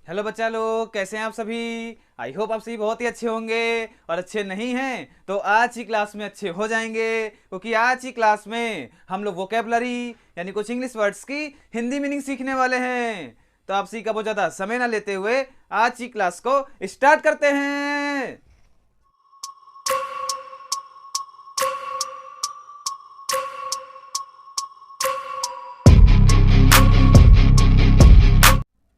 Hello बच्चा लोग, कैसे हैं आप सभी। आई होप आप सभी बहुत ही अच्छे होंगे। और अच्छे नहीं हैं तो आज की क्लास में अच्छे हो जाएंगे, क्योंकि आज की क्लास में हम लोग वोकेबलरी यानी कुछ इंग्लिश वर्ड्स की हिंदी मीनिंग सीखने वाले हैं। तो आप सभी का बहुत ज़्यादा समय ना लेते हुए आज की क्लास को स्टार्ट करते हैं।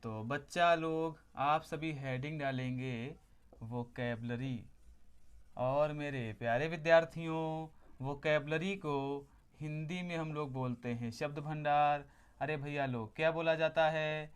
तो बच्चा लोग, आप सभी हेडिंग डालेंगे वोकेबलरी। और मेरे प्यारे विद्यार्थियों, वोकेबलरी को हिंदी में हम लोग बोलते हैं शब्द भंडार। अरे भैया लोग, क्या बोला जाता है?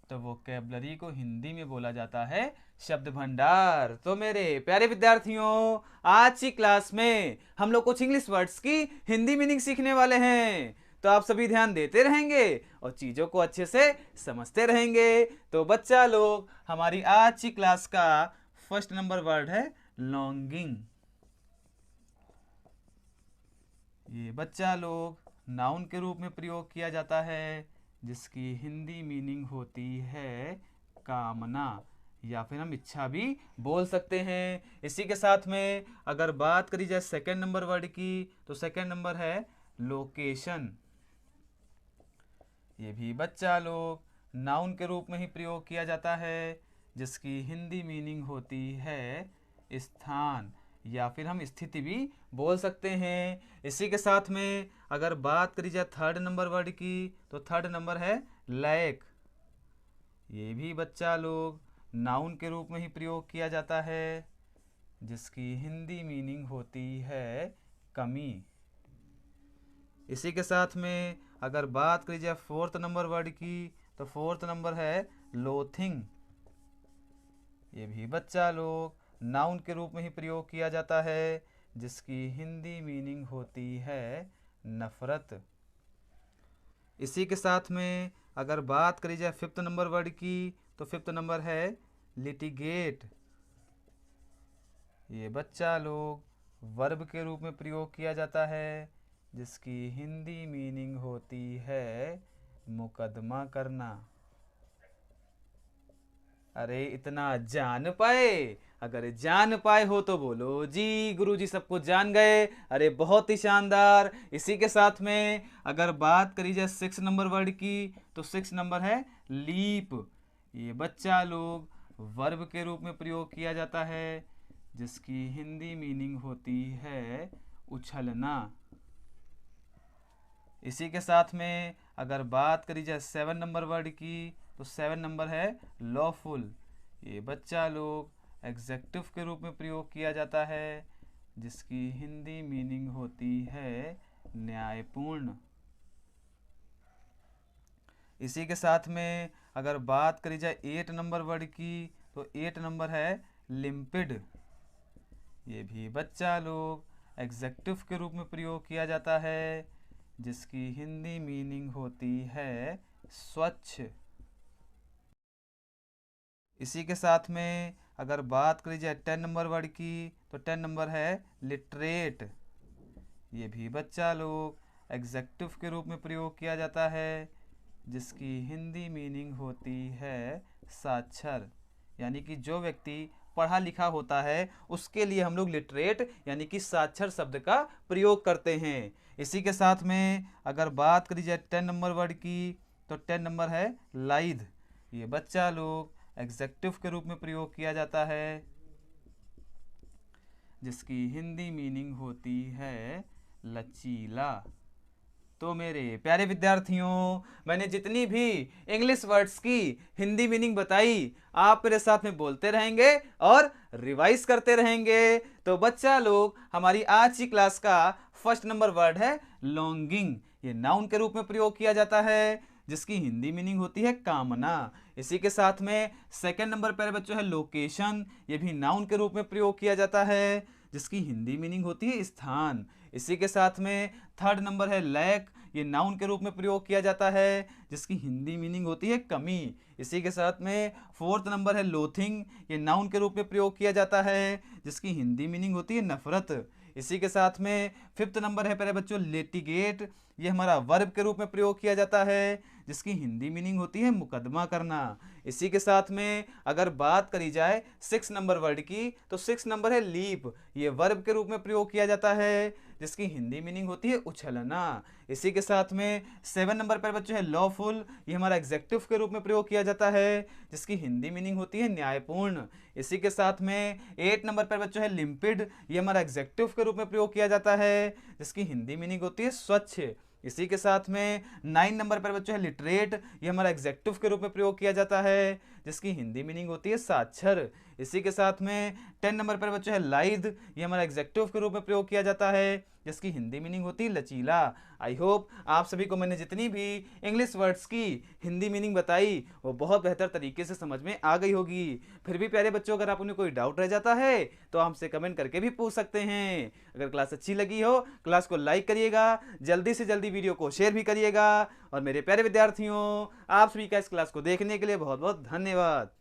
तो वोकेबलरी को हिंदी में बोला जाता है शब्द भंडार। तो मेरे प्यारे विद्यार्थियों, आज की क्लास में हम लोग कुछ इंग्लिश वर्ड्स की हिंदी मीनिंग सीखने वाले हैं। तो आप सभी ध्यान देते रहेंगे और चीज़ों को अच्छे से समझते रहेंगे। तो बच्चा लोग, हमारी आज की क्लास का फर्स्ट नंबर वर्ड है लॉन्गिंग। ये बच्चा लोग नाउन के रूप में प्रयोग किया जाता है, जिसकी हिंदी मीनिंग होती है कामना, या फिर हम इच्छा भी बोल सकते हैं। इसी के साथ में अगर बात करी जाए सेकंड नंबर वर्ड की, तो सेकंड नंबर है लोकेशन। ये भी बच्चा लोग नाउन के रूप में ही प्रयोग किया जाता है, जिसकी हिंदी मीनिंग होती है स्थान, या फिर हम स्थिति भी बोल सकते हैं। इसी के साथ में अगर बात करी जाए थर्ड नंबर वर्ड की, तो थर्ड नंबर है लैक। ये भी बच्चा लोग नाउन के रूप में ही प्रयोग किया जाता है, जिसकी हिंदी मीनिंग होती है कमी। इसी के साथ में अगर बात करी जाए फोर्थ नंबर वर्ड की, तो फोर्थ नंबर है लोथिंग। ये भी बच्चा लोग नाउन के रूप में ही प्रयोग किया जाता है, जिसकी हिंदी मीनिंग होती है नफरत। इसी के साथ में अगर बात करी जाए फिफ्थ नंबर वर्ड की, तो फिफ्थ नंबर है लिटिगेट। ये बच्चा लोग वर्ब के रूप में प्रयोग किया जाता है, जिसकी हिंदी मीनिंग होती है मुकदमा करना। अरे इतना जान पाए? अगर जान पाए हो तो बोलो जी गुरुजी सब कुछ जान गए। अरे बहुत ही शानदार। इसी के साथ में अगर बात करी जाए सिक्स नंबर वर्ड की, तो सिक्स नंबर है लीप। ये बच्चा लोग वर्ब के रूप में प्रयोग किया जाता है, जिसकी हिंदी मीनिंग होती है उछलना। इसी के साथ में अगर बात करी जाए सेवन नंबर वर्ड की, तो सेवन नंबर है लॉफुल। ये बच्चा लोग एग्जेक्टिव के रूप में प्रयोग किया जाता है, जिसकी हिंदी मीनिंग होती है न्यायपूर्ण। इसी के साथ में अगर बात करी जाए एट नंबर वर्ड की, तो एट नंबर है लिम्पिड। ये भी बच्चा लोग एग्जेक्टिव के रूप में प्रयोग किया जाता है, जिसकी हिंदी मीनिंग होती है स्वच्छ। इसी के साथ में अगर बात करी जाए 10 नंबर वर्ड की, तो 10 नंबर है लिटरेट। ये भी बच्चा लोग एग्जेक्टिव के रूप में प्रयोग किया जाता है, जिसकी हिंदी मीनिंग होती है साक्षर, यानी कि जो व्यक्ति पढ़ा लिखा होता है उसके लिए हम लोग लिटरेट यानी कि साक्षर शब्द का प्रयोग करते हैं। इसी के साथ में अगर बात करी जाए 10 नंबर वर्ड की, तो 10 नंबर है लाइद। ये बच्चा लोग एग्जेक्टिव के रूप में प्रयोग किया जाता है, जिसकी हिंदी मीनिंग होती है लचीला। तो मेरे प्यारे विद्यार्थियों, मैंने जितनी भी इंग्लिश वर्ड्स की हिंदी मीनिंग बताई, आप मेरे साथ में बोलते रहेंगे और रिवाइज करते रहेंगे। तो बच्चा लोग, हमारी आज की क्लास का फर्स्ट नंबर वर्ड है लॉन्गिंग। ये नाउन के रूप में प्रयोग किया जाता है, जिसकी हिंदी मीनिंग होती है कामना। इसी के साथ में सेकंड नंबर प्यारे बच्चों है लोकेशन। ये भी नाउन के रूप में प्रयोग किया जाता है, जिसकी हिंदी मीनिंग होती है स्थान। इसी के साथ में थर्ड नंबर है लैक। ये नाउन के रूप में प्रयोग किया जाता है, जिसकी हिंदी मीनिंग होती है कमी। इसी के साथ में फोर्थ नंबर है लोथिंग। ये नाउन के रूप में प्रयोग किया जाता है, जिसकी हिंदी मीनिंग होती है नफरत। इसी के साथ में 5th नंबर है प्यारे बच्चों लिटिगेट। ये हमारा वर्ब के रूप में प्रयोग किया जाता है, जिसकी हिंदी मीनिंग होती है मुकदमा करना। इसी के साथ में अगर बात करी जाए 6 नंबर वर्ड की, तो 6 नंबर है लीप। ये वर्ब के रूप में प्रयोग किया जाता है, जिसकी हिंदी मीनिंग होती है उछलना। इसी के साथ में 7 नंबर पर बच्चों है लॉफुल। ये हमारा एग्जेक्टिव के रूप में प्रयोग किया जाता है, जिसकी हिंदी मीनिंग होती है न्यायपूर्ण। इसी के साथ में 8 नंबर पर बच्चों है लिम्पिड। ये हमारा एग्जेक्टिव के रूप में प्रयोग किया जाता है, जिसकी हिंदी मीनिंग होती है स्वच्छ। इसी के साथ में 9 नंबर पर बच्चों है लिटरेट। ये हमारा एग्जेक्टिव के रूप में प्रयोग किया जाता है, जिसकी हिंदी मीनिंग होती है साक्षर। इसी के साथ में 10 नंबर पर बच्चों है लाइद। ये हमारा एग्जेक्टिव के रूप में प्रयोग किया जाता है, जिसकी हिंदी मीनिंग होती है लचीला। आई होप आप सभी को मैंने जितनी भी इंग्लिश वर्ड्स की हिंदी मीनिंग बताई वो बहुत बेहतर तरीके से समझ में आ गई होगी। फिर भी प्यारे बच्चों, अगर आप उन्हें कोई डाउट रह जाता है तो हमसे कमेंट करके भी पूछ सकते हैं। अगर क्लास अच्छी लगी हो, क्लास को लाइक करिएगा, जल्दी से जल्दी वीडियो को शेयर भी करिएगा। और मेरे प्यारे विद्यार्थियों, आप सभी का इस क्लास को देखने के लिए बहुत बहुत धन्यवाद।